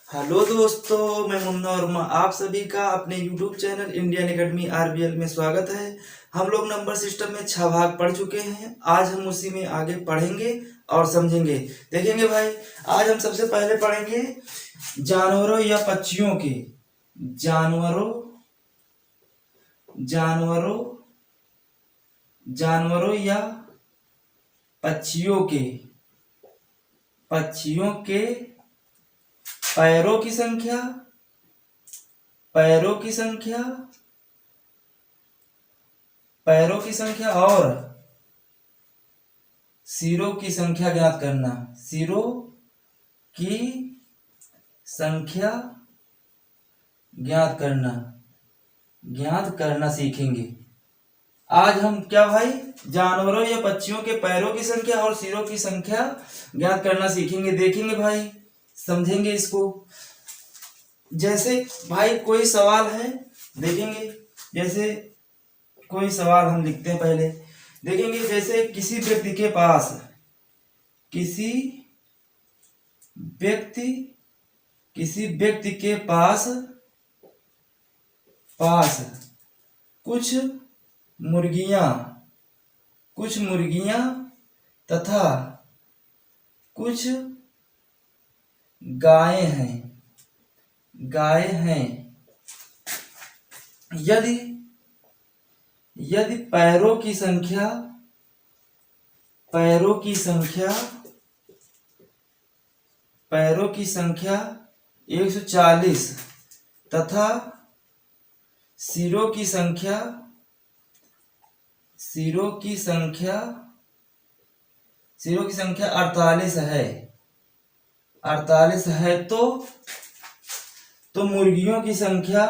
Hello दोस्तों, मैं मुन्ना वर्मा आप सभी का अपने YouTube channel Indian academy RBL में स्वागत है। हम लोग नंबर सिस्टम में 6 भाग पढ़ चुके हैं। आज हम उसी में आगे पढ़ेंगे और समझेंगे। देखेंगे भाई, आज हम सबसे पहले पढ़ेंगे जानवरों या पक्षियों के जानवरों जानवरों जानवरों या पक्षियों के पैरों की संख्या और सिरों की संख्या ज्ञात करना। सिरों की संख्या ज्ञात करना सीखेंगे। आज हम क्या भाई, जानवरों या पक्षियों के पैरों की संख्या और सिरों की संख्या ज्ञात करना सीखेंगे। देखेंगे भाई, समझेंगे इसको। जैसे भाई कोई सवाल है, देखेंगे। जैसे कोई सवाल हम लिखते हैं, पहले देखेंगे। जैसे किसी व्यक्ति के पास कुछ मुर्गियां तथा कुछ गायें हैं। यदि पैरों की संख्या 140 तथा सिरों की संख्या 48 है तो मुर्गियों की संख्या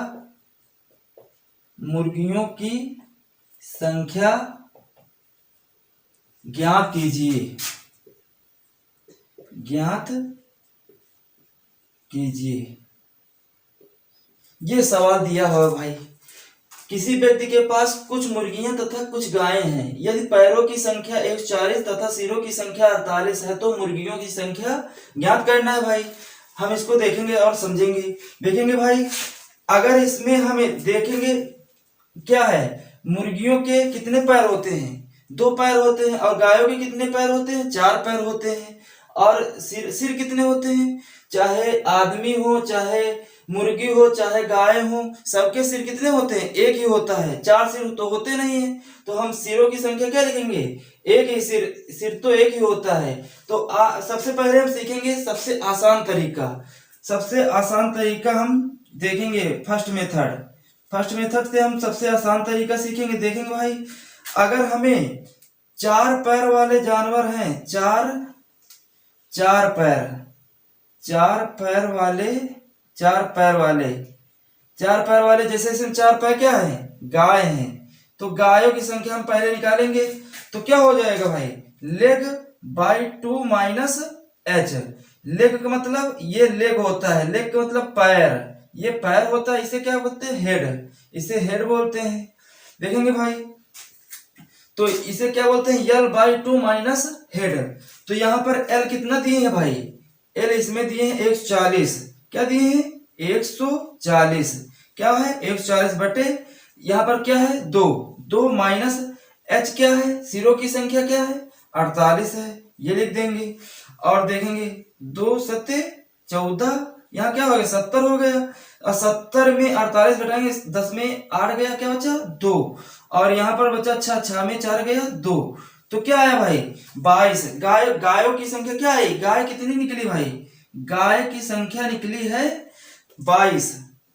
ज्ञात कीजिए। ये सवाल दिया हुआ भाई। किसी व्यक्ति के पास कुछ मुर्गियां तथा कुछ गायें हैं। यदि पैरों की संख्या 140 तथा सिरों की संख्या 48 है तो मुर्गियों की संख्या ज्ञात करना है भाई। हम इसको देखेंगे और समझेंगे। देखेंगे भाई, अगर इसमें हमें देखेंगे क्या है, मुर्गियों के कितने पैर होते हैं? 2 पैर होते हैं। और गायों के कितने पैर होते हैं? 4 पैर होते हैं। और सिर कितने होते हैं? चाहे आदमी हो, चाहे मुर्गी हो, चाहे गाय हो, सबके सिर कितने होते हैं? एक ही होता है। 4 सिर तो होते नहीं है। तो हम सिरों की संख्या क्या लिखेंगे? एक ही सिर तो एक ही होता है। तो सबसे पहले हम सीखेंगे सबसे आसान तरीका हम देखेंगे। फर्स्ट मेथड से हम सबसे आसान तरीका सीखेंगे। देखेंगे भाई, अगर हमें 4 पैर वाले जानवर हैं, चार पैर वाले जैसे इसमें 4 पैर क्या है? गाय हैं। तो गायों की संख्या हम पहले निकालेंगे। तो क्या हो जाएगा भाई? Leg bye 2 minus H. Leg का मतलब ये लेग होता है। लेग का मतलब पैर, ये पैर होता है। इसे क्या बोलते हैं? हेड। इसे हेड बोलते हैं। देखेंगे भाई, तो इसे क्या बोलते हैं? L by 2 minus head. तो यहाँ पर एल कितना दिए हैं भाई? एल इसमें दिए हैं 140। क्या दिए हैं? 140। क्या है? 140 बटे यहाँ पर क्या है? 2 माइनस एच क्या है? सिरों की संख्या क्या है? 48 है। ये लिख देंगे। और देखेंगे 2 सत्ते 14, यहाँ क्या हो गया? 70 हो गया। और 70 में 48 घटाएंगे, 10 में 8 गया, क्या बचा? 2। और यहाँ पर बचा 6 में 4 गया 2। तो क्या आया भाई? 22। गायों की संख्या क्या है? गाय कितनी निकली भाई? गाय की संख्या निकली है 22।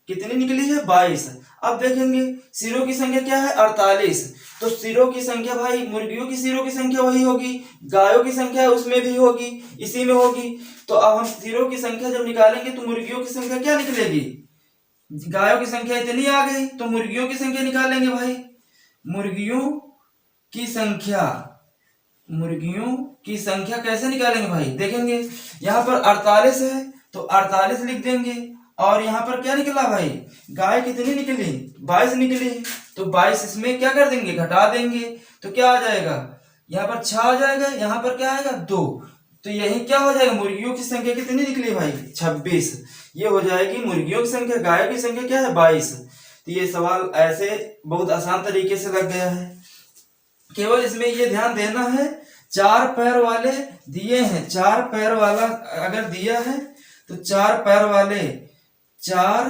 कितनी निकली है? 22। अब देखेंगे सिरों की संख्या क्या है? 48। तो सिरों की संख्या भाई, मुर्गियों की सिरों की संख्या वही होगी, गायों की संख्या उसमें भी होगी, इसी में होगी। तो अब हम सिरों की संख्या जब निकालेंगे तो मुर्गियों की संख्या क्या निकलेगी? गायों की संख्या इतनी आ गई, तो मुर्गियों की संख्या निकालेंगे भाई। मुर्गियों की संख्या कैसे निकालेंगे भाई? देखेंगे यहाँ पर 48 है तो 48 लिख देंगे। और यहाँ पर क्या निकला भाई? गाय कितनी निकली? 22 निकली। तो 22 इसमें क्या कर देंगे? घटा देंगे। तो क्या आ जाएगा? यहाँ पर 6 आ जाएगा, यहाँ पर क्या आएगा? 2। तो यही क्या हो जाएगा, मुर्गियों की संख्या कितनी निकली भाई 26। ये हो जाएगी मुर्गियों की संख्या, गायों की संख्या क्या है 22। तो ये सवाल ऐसे बहुत आसान तरीके से लग गया है। केवल इसमें ये ध्यान देना है, 4 पैर वाले दिए हैं, 4 पैर वाला अगर दिया है तो 4 पैर वाले, 4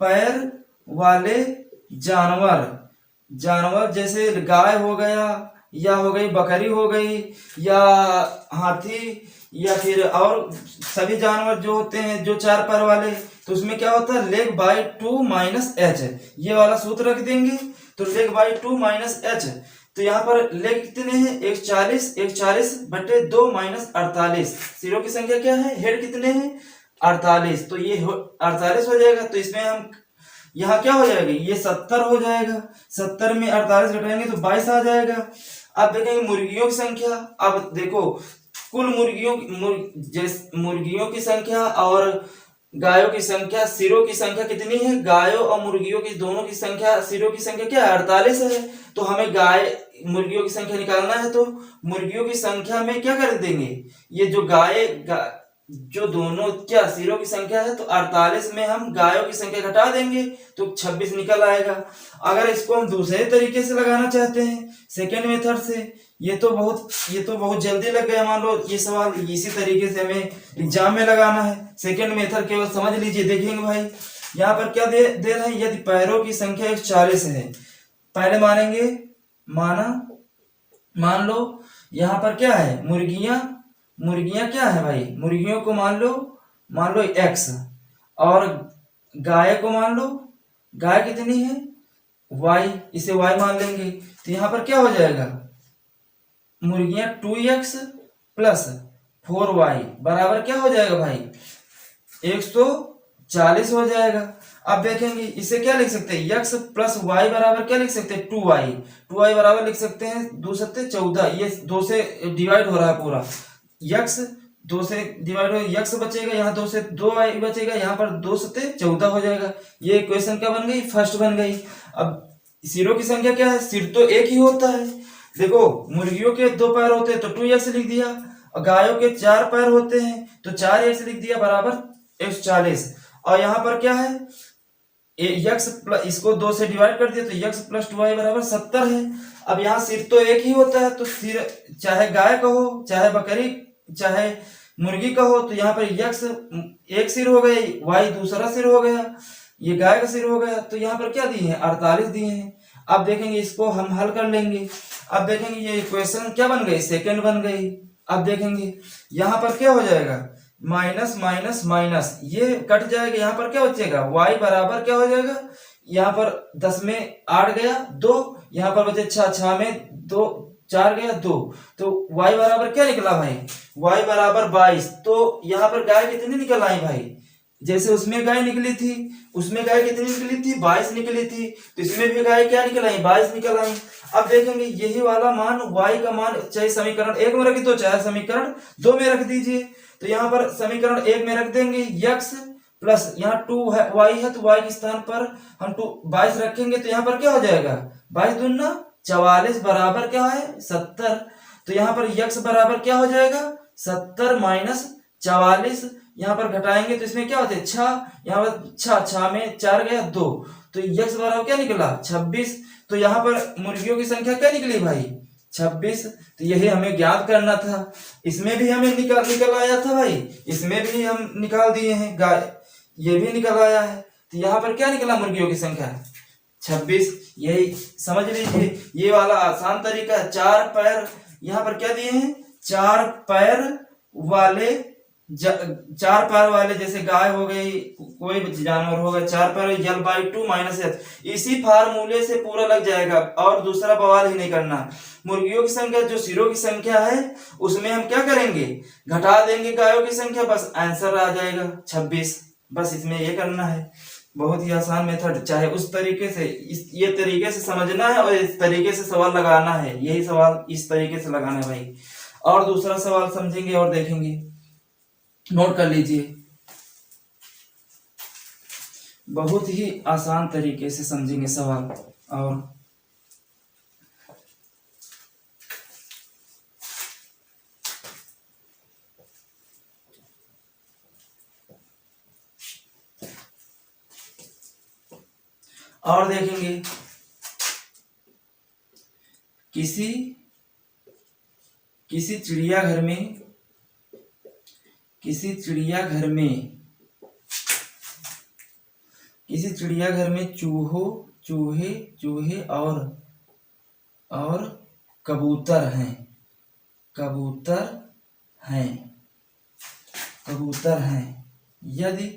पैर वाले जानवर जैसे गाय हो गया, या हो गई बकरी हो गई, या हाथी, या फिर और सभी जानवर जो होते हैं जो 4 पैर वाले, तो उसमें क्या होता है लेग बाई 2 माइनस एच, ये वाला सूत्र रख देंगे। तो लेग बाई 2 माइनस एच, तो यहाँ पर लेग कितने हैं 140, 140 बटे 2 माइनस 48, सिरों की संख्या क्या है, हेड कितने हैं 48, तो ये 48 हो जाएगा। तो इसमें हम यहाँ क्या हो जाएगा, ये 70 हो जाएगा, 70 में 48 घटाएंगे तो 22 आ जाएगा। अब देखेंगे मुर्गियों की संख्या, अब देखो कुल मुर्गियों की संख्या और गायों की संख्या, सिरों की संख्या कितनी है, गायों और मुर्गियों की दोनों की संख्या, सिरों की संख्या क्या है 48 है। तो हमें मुर्गियों की संख्या निकालना है, तो मुर्गियों की संख्या में क्या कर देंगे, ये जो जो दोनों क्या सिरों की संख्या है, तो 48 में हम गायों की संख्या घटा देंगे तो 26 निकल आएगा। अगर इसको हम दूसरे तरीके से लगाना चाहते हैं सेकेंड मेथड से, ये तो बहुत जल्दी लग गया, मान लो ये सवाल इसी तरीके से हमें एग्जाम में लगाना है। सेकेंड मेथड केवल समझ लीजिए, देखेंगे भाई यहाँ पर क्या दे रहे हैं, यदि पैरों की संख्या 140 है, पहले मानेंगे, मान लो यहाँ पर क्या है, मुर्गियां क्या है भाई, मुर्गियों को मान लो x, और गाय को मान लो, गाय कितनी है y, इसे y मान लेंगे। तो यहाँ पर क्या हो जाएगा, मुर्गियां 2x प्लस 4y बराबर क्या हो जाएगा भाई 140 हो जाएगा। अब देखेंगे इसे क्या लिख सकते हैं, x प्लस वाई बराबर क्या लिख सकते हैं 2y बराबर लिख सकते हैं 2 सत्ते 14, ये 2 से डिवाइड हो रहा है पूरा, x 2 से डिवाइड हो, x बचेगा, यहाँ 2 से 2y बचेगा, यहाँ पर 2 सत्ते 14 हो जाएगा। ये इक्वेशन क्या बन गई, फर्स्ट बन गई। अब सिरों की संख्या क्या है, सिर तो एक ही होता है, देखो मुर्गियों के 2 पैर होते हैं तो 2x लिख दिया, और गायों के 4 पैर होते हैं तो 4x लिख दिया बराबर 140, और यहाँ पर क्या है x प्लस, इसको 2 से डिवाइड कर दिया तो x प्लस 2y बराबर 70 है। अब यहाँ सिर तो एक ही होता है, तो सिर चाहे गाय का हो, चाहे बकरी, चाहे मुर्गी का हो, तो यहाँ पर x एक सिर हो गई, y दूसरा सिर हो गया, ये गाय का सिर हो गया। तो यहाँ पर क्या दिए हैं 48 दिए हैं। अब देखेंगे इसको हम हल कर लेंगे, अब देखेंगे ये इक्वेशन क्या बन गई, सेकेंड बन गई। अब देखेंगे यहाँ पर क्या हो जाएगा, माइनस माइनस माइनस ये कट जाएगा, यहाँ पर क्या बचेगा y बराबर क्या हो जाएगा, यहाँ पर 10 में 8 गया 2, यहाँ पर बचे 6 में 2 4 गया 2, तो y बराबर क्या निकला भाई, y बराबर 22। तो यहाँ पर गाय कितनी निकल आई भाई, जैसे उसमें गाय निकली थी, उसमें गाय कितनी निकली थी 22 निकली थी, तो इसमें भी गाय क्या निकल आई 22 निकल आई। अब देखेंगे यही वाला मान y का मान चाहे समीकरण 1 में रख दो चाहे समीकरण 2 में रख दीजिए। तो यहाँ पर समीकरण 1 में रख देंगे x प्लस यहाँ 2 है y है, तो y के स्थान पर हम 22 रखेंगे, तो यहाँ पर क्या हो जाएगा 22 दूना 44 बराबर क्या है 70। तो यहाँ पर x बराबर क्या हो जाएगा 70 माइनस 44, यहाँ पर घटाएंगे तो इसमें क्या होते हैं 6, यहाँ पर 6 में 4 गया 2, तो x बराबर क्या निकला 26। तो यहाँ पर मुर्गियों की संख्या क्या निकली भाई 26। तो यही हमें ज्ञात करना था, इसमें भी हमें निकल आया था भाई, इसमें भी हम निकाल दिए हैं, गाय ये भी निकल आया है। तो यहाँ पर क्या निकला मुर्गियों की संख्या 26, यही समझ लीजिए, ये वाला आसान तरीका है। 4 पैर यहाँ पर क्या दिए हैं 4 पैर वाले 4 पैर वाले जैसे गाय हो गई, कोई जानवर हो गया 4 पैर, यल बाई 2 माइनस एच, इसी फार्मूले से पूरा लग जाएगा और दूसरा बवाल ही नहीं करना। मुर्गियों की संख्या जो सिरों की संख्या है उसमें हम क्या करेंगे घटा देंगे गायों की संख्या, बस आंसर आ जाएगा 26, बस इसमें ये करना है। बहुत ही आसान मेथड, चाहे उस तरीके से ये तरीके से समझना है और इस तरीके से सवाल लगाना है, यही सवाल इस तरीके से लगाना है भाई। और दूसरा सवाल समझेंगे और देखेंगे, नोट कर लीजिए, बहुत ही आसान तरीके से समझेंगे सवाल। और और देखेंगे किसी चिड़ियाघर में किसी चिड़ियाघर में चूहे और कबूतर हैं। यदि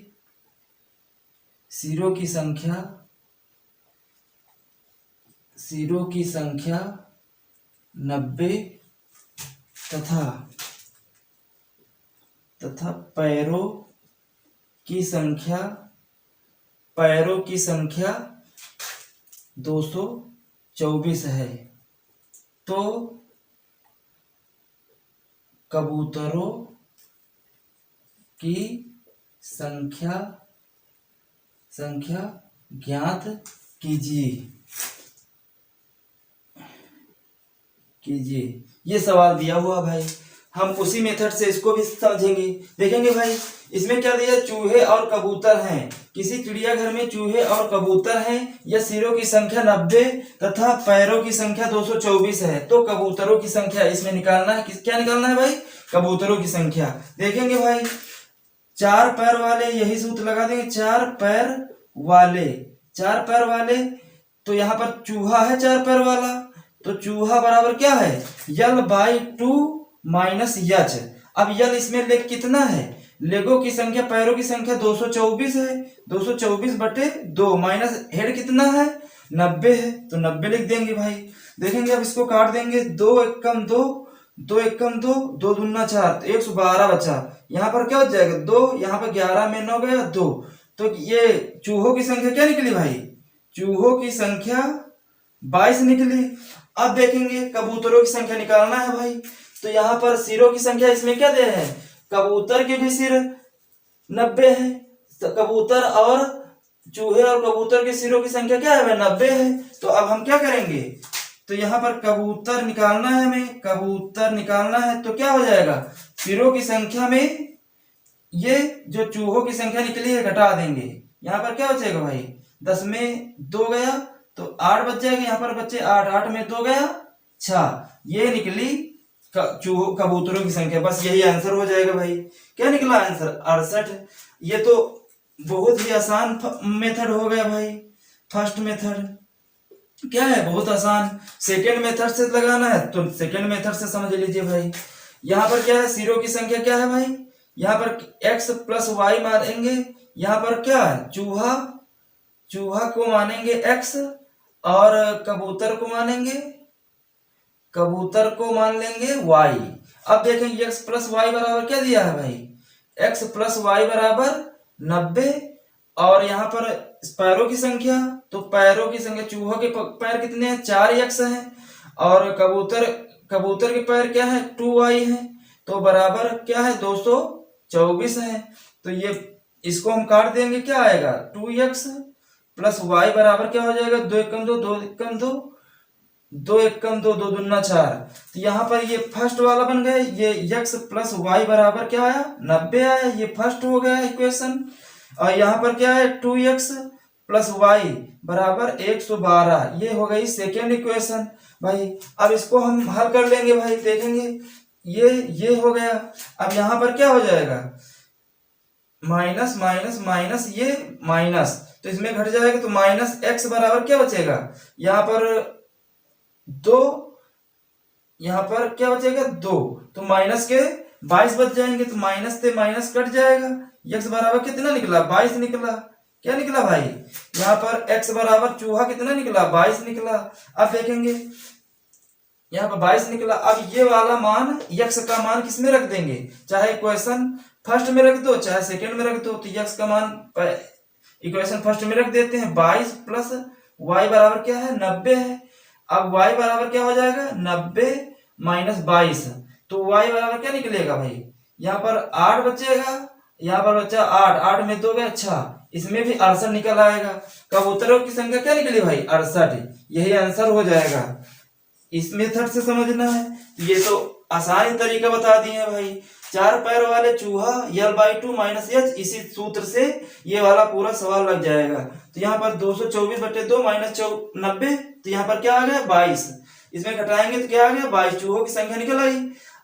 सिरों की संख्या 90 तथा पैरों की संख्या 224 है, तो कबूतरों की संख्या ज्ञात कीजिए। ये सवाल दिया हुआ भाई, हम उसी मेथड से इसको भी समझेंगे। देखेंगे भाई इसमें क्या दिया, चूहे और कबूतर हैं, किसी चिड़ियाघर में चूहे और कबूतर हैं, या सिरों की संख्या 90 तथा पैरों की संख्या 224 है, तो कबूतरों की संख्या इसमें निकालना है। क्या निकालना है भाई, कबूतरों की संख्या। देखेंगे भाई 4 पैर वाले, यही सूत्र लगा देंगे, 4 पैर वाले, तो यहाँ पर चूहा है 4 पैर वाला, तो चूहा बराबर क्या है, L/2 माइनस H। अब यल इसमें लेग कितना है, लेगों की संख्या पैरों की संख्या 224 है, 224/2 माइनस हेड कितना है 90 है, तो 90 लिख देंगे भाई। देखेंगे अब इसको काट देंगे, 2 एकम 2, 2 एकम 2, 2 दूना 4, तो 112 बचा। यहाँ पर क्या हो जाएगा 2, यहाँ पर 11 में 9 गया 2, तो ये चूहों की संख्या क्या निकली भाई, चूहों की संख्या 22 निकली। अब देखेंगे कबूतरों की संख्या निकालना है भाई, तो यहाँ पर सिरों की संख्या इसमें क्या दे रहे हैं, कबूतर के भी सिर 90 है, तो कबूतर और चूहे और कबूतर के सिरों की संख्या क्या है 90 है। तो अब हम क्या करेंगे, तो यहाँ पर कबूतर निकालना है हमें, तो क्या हो जाएगा, सिरों की संख्या में ये जो चूहों की संख्या निकली है घटा देंगे, यहाँ पर क्या बचेगा भाई, 10 में 2 गया तो 8 बच जाएगा, यहाँ पर बच्चे 8, 8 में 2 गया 6, ये निकली कबूतरों की संख्या। बस यही आंसर हो जाएगा भाई। क्या निकला आंसर 68। ये तो बहुत ही आसान मेथड हो गया भाई। फर्स्ट मेथड क्या है, बहुत आसान। सेकेंड मेथड से लगाना है तो सेकेंड मेथड से समझ लीजिए भाई। यहाँ पर क्या है, सिरों की संख्या क्या है भाई, यहाँ पर x + y मानेंगे, यहाँ पर क्या है चूहा को मानेंगे x और कबूतर को मान लेंगे y। अब देखेंगे x + y बराबर क्या दिया है भाई, x + y बराबर 90, और यहाँ पर पैरों की संख्या, तो पैरों की संख्या चूहों के पैर कितने हैं 4x हैं, और कबूतर के पैर क्या है 2y है, तो बराबर क्या है 224 है। तो ये इसको हम काट देंगे, क्या आएगा 2x + y बराबर क्या हो जाएगा 2 एकम 2, 2 एकम 2, 2 एकम 2, 2 दूना 4। तो यहाँ पर ये फर्स्ट वाला बन गया, ये x + y बराबर क्या आया 90 आया, ये फर्स्ट हो गया इक्वेशन। और यहाँ पर क्या है 2x + y बराबर 112, ये हो गई सेकेंड इक्वेशन भाई। अब इसको हम हल कर लेंगे भाई, देखेंगे ये हो गया। अब यहाँ पर क्या हो जाएगा माइनस माइनस माइनस, ये माइनस, तो इसमें घट जाएगा, तो -x बराबर क्या बचेगा, यहाँ पर 2, यहाँ पर क्या बचेगा 2, तो माइनस के 22 बच जाएंगे, तो माइनस से माइनस कट जाएगा, x बराबर कितना निकला 22 निकला। क्या निकला भाई, यहाँ पर x बराबर चूहा कितना निकला 22 निकला। अब देखेंगे यहाँ पर 22 निकला। अब ये वाला मान x का मान किस में रख देंगे, चाहे इक्वेशन फर्स्ट में रख दो चाहे सेकंड में रख दो, तो x का मान इक्वेशन फर्स्ट में रख देते हैं, 22 + y बराबर क्या है 90 है। अब y बराबर क्या हो जाएगा 90 - 22, तो y बराबर क्या निकलेगा भाई, यहाँ पर 8 बचेगा, यहाँ पर बचा 8, 8 में 2 गया 6, इसमें भी 68 निकल आएगा। कबूतरों की संख्या क्या निकली भाई 68, यही आंसर हो जाएगा। इस मेथड से समझना है, ये तो आसान तरीका बता दिए भाई। चार पैर वाले चूहा L/2 माइनस एच, इसी सूत्र से ये वाला पूरा सवाल लग जाएगा। तो यहाँ पर 224/2 माइनस 90, तो यहाँ पर क्या आ गया 22, इसमें घटाएंगे तो क्या आ गया 22, चूहों की संख्या निकल आई।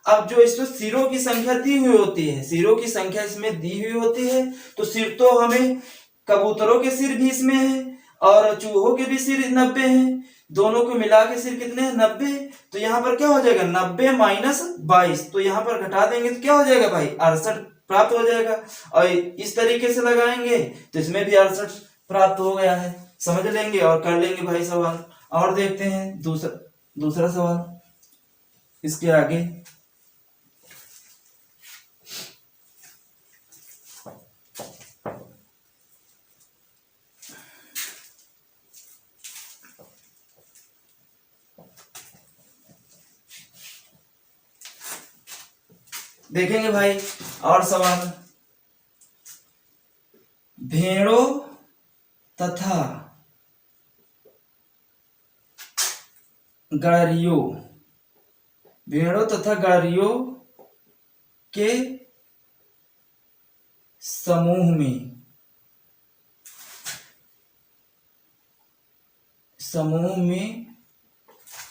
अब जो इसमें सिरों की संख्या दी हुई होती है, सिरों की संख्या इसमें दी हुई होती है, तो सिर तो हमें कबूतरों के सिर भी इसमें है और चूहों के भी सिर 90 हैं, दोनों को मिला के सिर कितने हैं 90। तो यहाँ पर क्या हो जाएगा 90 माइनस 22, तो यहाँ पर घटा देंगे तो क्या हो जाएगा भाई 68 प्राप्त हो जाएगा। और इस तरीके से लगाएंगे तो इसमें भी 68 प्राप्त हो गया है। समझ लेंगे और कर लेंगे भाई सवाल। और देखते हैं दूसरा सवाल इसके आगे। देखेंगे भाई और सवाल, भेड़ों तथा गड़रियों, भेड़ों तथा गड़रियों के समूह में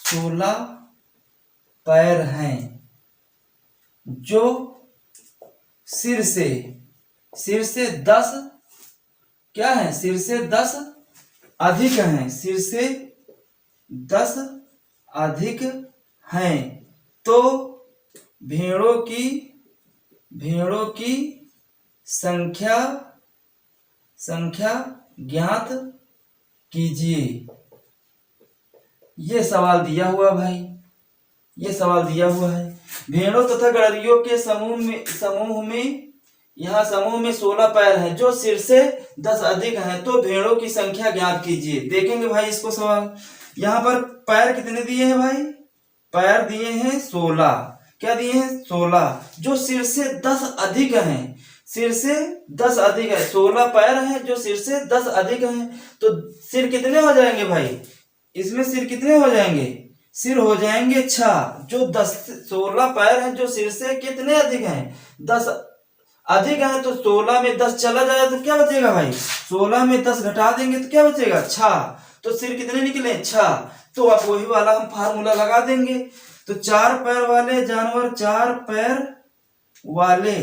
16 पैर हैं जो सिर से 10 क्या है, सिर से 10 अधिक हैं, सिर से 10 अधिक हैं, तो भेड़ों की संख्या ज्ञात कीजिए। ये सवाल दिया हुआ भाई, ये सवाल दिया हुआ है। भेड़ों तथा गड़रियों के समूह में यहाँ समूह में 16 पैर हैं जो सिर से 10 अधिक हैं, तो भेड़ों की संख्या ज्ञात कीजिए। देखेंगे भाई इसको सवाल, यहाँ पर पैर कितने दिए हैं भाई, पैर दिए हैं 16, क्या दिए हैं 16, जो सिर से 10 अधिक हैं, सिर से 10 अधिक है, 16 पैर हैं जो सिर से 10 अधिक हैं, तो सिर कितने हो जाएंगे भाई, इसमें सिर कितने हो जाएंगे, सिर हो जाएंगे 6, जो 16 पैर हैं जो सिर से कितने अधिक हैं 10 अधिक है, तो 16 में 10 चला जाए तो क्या बचेगा भाई, 16 में 10 घटा देंगे तो क्या बचेगा 6, तो सिर कितने निकले 6। तो अब वही वाला हम फार्मूला लगा देंगे। तो 4 पैर वाले जानवर, 4 पैर वाले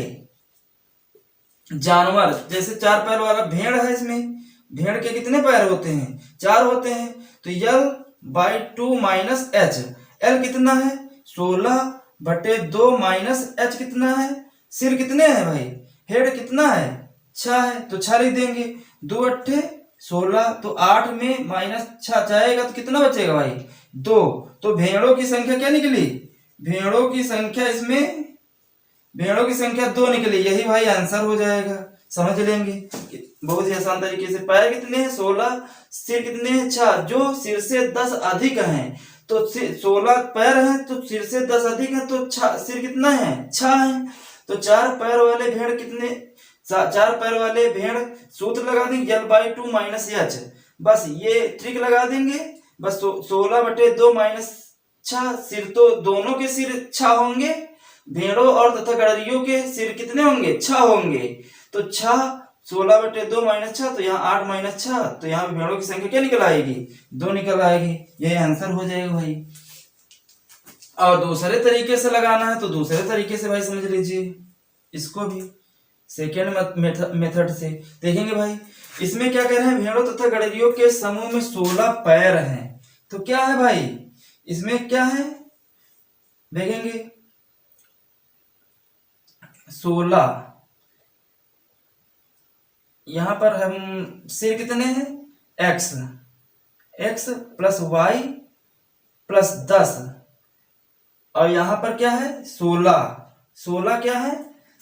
जानवर, जैसे 4 पैर वाला भेड़ है, इसमें भेड़ के कितने पैर होते हैं 4 होते हैं, तो L/2 माइनस एच, एल कितना है 16/2 माइनस एच कितना है, सिर कितने हैं भाई, हेड कितना है 6 है, तो 6 लिख देंगे, 2 8 16, तो 8 में माइनस 6 जाएगा तो कितना बचेगा भाई 2, तो भेड़ों की संख्या क्या निकली, भेड़ों की संख्या इसमें भेड़ों की संख्या 2 निकली, यही भाई आंसर हो जाएगा। समझ लेंगे बहुत ही आसान तरीके से। पैर कितने हैं 16, सिर कितने हैं 6, जो सिर से 10 अधिक हैं, तो 16 पैर हैं तो सिर से 10 अधिक हैं, तो सिर कितना है 6 है, तो 4 पैर वाले भेड़ कितने, 4 पैर वाले भेड़, सूत्र लगा देंगे L/2 माइनस एच, बस ये ट्रिक लगा देंगे, बस 16/2 माइनस 6, सिर तो दोनों के सिर 6 होंगे, भेड़ों और तथा गड़रियों के सिर कितने होंगे 6 होंगे, तो 16/2 माइनस 6, तो यहाँ 8 माइनस 6, तो यहाँ भेड़ों की संख्या क्या निकल आएगी 2 निकल आएगी, यही आंसर हो जाएगा भाई। और दूसरे तरीके से लगाना है तो दूसरे तरीके से भाई समझ लीजिए इसको भी, सेकेंड मेथड से देखेंगे भाई। इसमें क्या कह रहे हैं, भेड़ों तथा गड़रियों के समूह में 16 पैर हैं, तो क्या है भाई इसमें क्या है देखेंगे 16, यहां पर हम सिर कितने हैं x प्लस y प्लस 10, और यहां पर क्या है 16 क्या है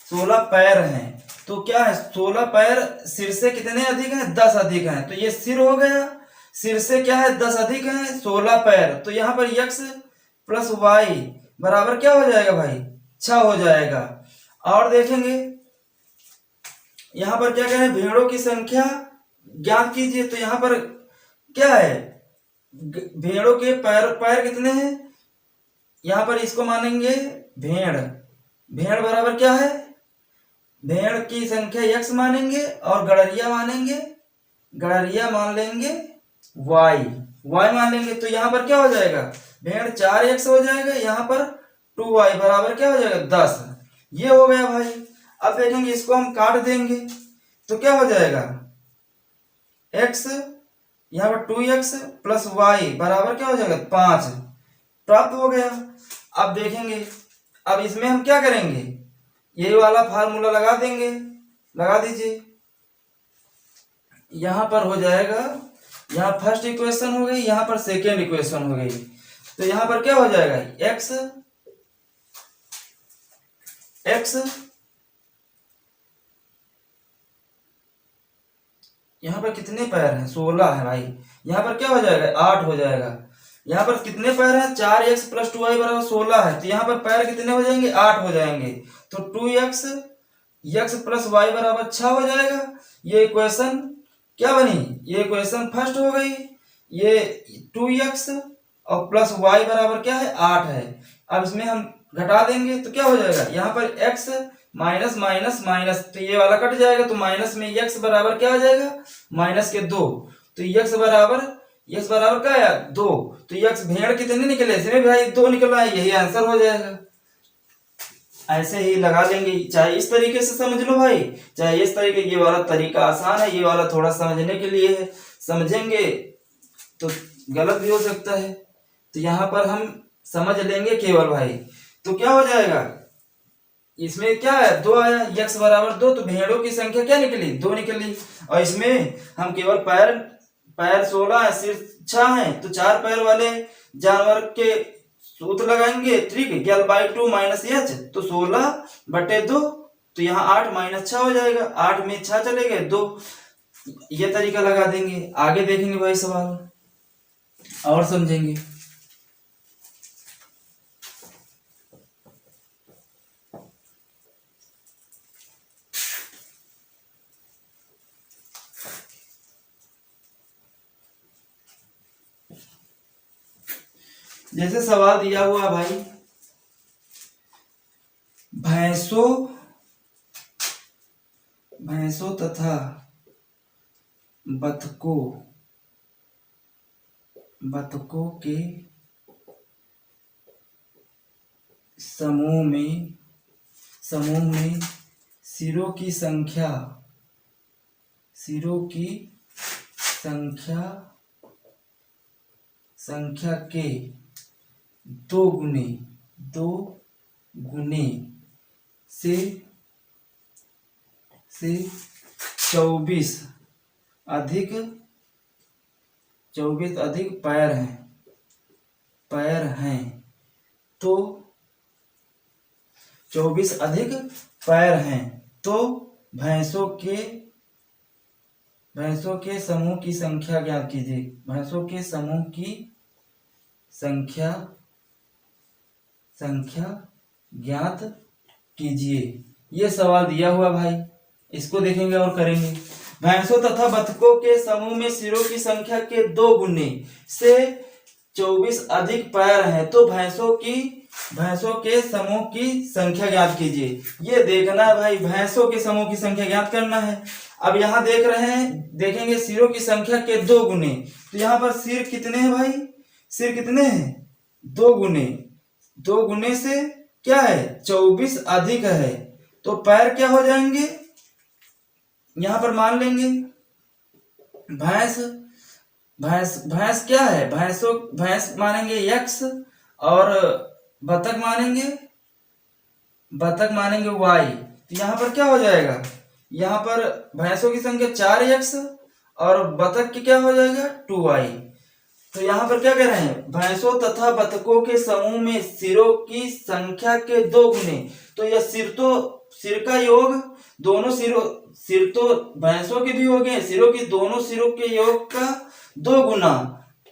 16 पैर हैं, तो क्या है 16 पैर सिर से कितने अधिक हैं 10 अधिक हैं, तो ये सिर हो गया, सिर से क्या है 10 अधिक है 16 पैर, तो यहाँ पर x प्लस y बराबर क्या हो जाएगा भाई 6 हो जाएगा। और देखेंगे यहाँ पर क्या कह रहे हैं, भेड़ों की संख्या ज्ञात कीजिए, तो यहाँ पर क्या है भेड़ों के पैर कितने हैं, यहाँ पर इसको मानेंगे भेड़, भेड़ बराबर क्या है, भेड़ की संख्या x मानेंगे और गड़रिया मानेंगे, गड़रिया मान लेंगे y, y मान लेंगे। तो यहाँ पर क्या हो जाएगा, भेड़ 4x हो जाएगा, यहाँ पर 2y बराबर क्या हो जाएगा 10। ये हो गया भाई। अब देखेंगे इसको हम काट देंगे तो क्या हो जाएगा, x यहाँ पर 2x प्लस y बराबर क्या हो जाएगा 5 प्राप्त हो गया। अब देखेंगे, अब इसमें हम क्या करेंगे, यही वाला फार्मूला लगा देंगे, लगा दीजिए। यहां पर हो जाएगा, यहाँ फर्स्ट इक्वेशन हो गई, यहाँ पर सेकेंड इक्वेशन हो गई। तो यहाँ पर क्या हो जाएगा, x यहाँ पर कितने पैर हैं, 16 है भाई। यहाँ पर क्या हो जाएगा 8 हो जाएगा। यहाँ पर कितने पैर हैं, 4x प्लस 2y बराबर 16 है। तो यहाँ पर पैर कितने हो जाएंगे, 8 हो जाएंगे। तो 2x x प्लस y बराबर 6 हो जाएगा। ये इक्वेशन क्या बनी, ये इक्वेशन फर्स्ट हो गई। ये 2x और प्लस y बराबर क्या है 8 है। अब इसमें हम घटा देंगे तो क्या हो जाएगा, यहाँ पर x माइनस माइनस माइनस, तो ये वाला कट जाएगा। तो माइनस में x बराबर क्या हो जाएगा, माइनस के 2। तो x बराबर क्या है 2। तो x भेड़ कितने निकले, इसमें भाई 2 निकला है, यही आंसर हो जाएगा। ऐसे ही लगा लेंगे, चाहे इस तरीके से समझ लो भाई, चाहे इस तरीके। ये वाला तरीका आसान है, ये वाला थोड़ा समझने के लिए है, समझेंगे तो गलत भी हो सकता है। तो यहाँ पर हम समझ लेंगे केवल भाई। तो क्या हो जाएगा, इसमें क्या है 2 आया, x बराबर 2। तो भेड़ों की संख्या क्या निकली, 2 निकली। और इसमें हम केवल पैर 16 है, सिर 6 है। तो 4 पैर वाले जानवर के सूत्र लगाएंगे, ट्रिक l/2 माइनस h। तो 16/2, तो यहाँ 8 माइनस 6 हो जाएगा, 8 में 6 चले गए 2। ये तरीका लगा देंगे। आगे देखेंगे भाई सवाल और समझेंगे। जैसे सवाल दिया हुआ भाई, भैंसों तथा बतखों के समूह में सिरों की संख्या के 2 गुने से 24 अधिक पैर हैं। तो 24 अधिक पैर हैं तो भैंसों के समूह की संख्या ज्ञात कीजिए। भैंसों के समूह की संख्या ज्ञात कीजिए। ये सवाल दिया हुआ भाई, इसको देखेंगे और करेंगे। भैंसों तथा बतखों के समूह में सिरों की संख्या के 2 गुने से 24 अधिक पैर हैं तो भैंसों के समूह की संख्या ज्ञात कीजिए। ये देखना है भाई, भैंसों के समूह की संख्या ज्ञात करना है। अब यहाँ देख रहे हैं, देखेंगे सिरों की संख्या के 2 गुने। तो यहाँ पर सिर कितने हैं भाई, सिर कितने हैं 2 गुने। 2 गुने से क्या है 24 अधिक है। तो पैर क्या हो जाएंगे, यहां पर मान लेंगे भैंस क्या है, भैंस मानेंगे x और बतख मानेंगे y। तो यहाँ पर क्या हो जाएगा, यहाँ पर भैंसों की संख्या 4x और बतख की क्या हो जाएगा 2y। तो यहाँ पर क्या कह रहे हैं, भैंसों तथा बतखों के समूह में सिरों की संख्या के 2 गुने। तो यह सिर का योग, दोनों सिर तो भैंसों के भी हो गए, सिरों की दोनों सिरों के योग का 2 गुना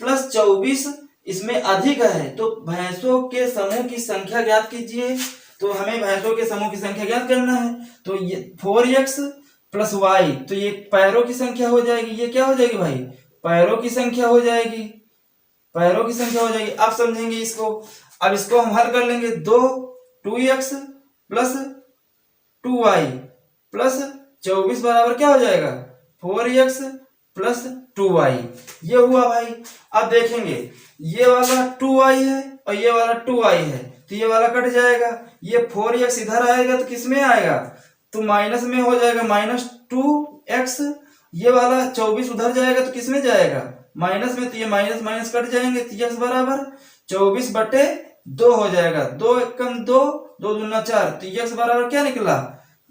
प्लस 24 इसमें अधिक है। तो भैंसों के समूह की संख्या ज्ञात कीजिए। तो हमें भैंसों के समूह की संख्या ज्ञात करना है। तो ये 4x प्लस y, तो ये पैरों की संख्या हो जाएगी। ये क्या हो जाएगी भाई, पैरों की संख्या हो जाएगी, पैरों की संख्या हो जाएगी। अब समझेंगे इसको। अब इसको हम हल कर लेंगे। 2x प्लस 2y प्लस 24 बराबर क्या हो जाएगा 4x प्लस 2y। ये हुआ भाई। अब देखेंगे ये वाला 2y है और ये वाला 2y है, तो ये वाला कट जाएगा, ये 4x इधर आएगा तो किस में आएगा, तो माइनस में हो जाएगा, -2x। ये वाला 24 उधर जाएगा तो किस में जाएगा, माइनस में, तो ये माइनस माइनस कट जाएंगे, तो x बराबर 24/2 हो जाएगा। 2 एकम 2, 2 दूना 4, तो x बराबर क्या निकला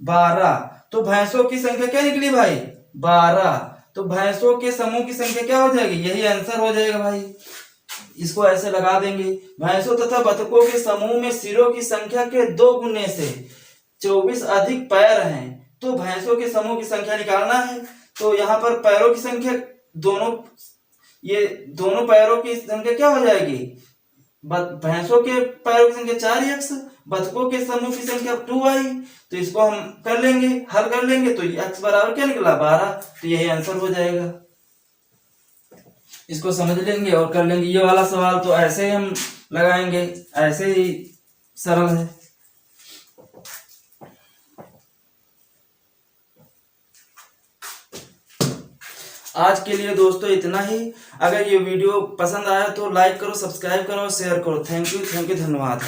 12। तो भैंसों की संख्या क्या निकली भाई 12। तो भैंसों के समूह की संख्या क्या हो जाएगी, यही आंसर हो जाएगा भाई। इसको ऐसे लगा देंगे, भैंसों तथा बतखों के समूह में सिरों की संख्या के 2 गुने से 24 अधिक पैर हैं, तो भैंसों के समूह की संख्या निकालना है। तो यहाँ पर पैरों की संख्या ये दोनों पैरों की संख्या क्या हो जाएगी, भैंसों के पैरों की संख्या 4x, बतखों के समूह की संख्या 2y। तो इसको हम कर लेंगे, हल कर लेंगे, तो x बराबर क्या निकला 12, तो यही आंसर हो जाएगा। इसको समझ लेंगे और कर लेंगे। ये वाला सवाल तो ऐसे ही हम लगाएंगे, ऐसे ही सरल है। आज के लिए दोस्तों इतना ही। अगर ये वीडियो पसंद आया तो लाइक करो, सब्सक्राइब करो, शेयर करो। थैंक यू, धन्यवाद।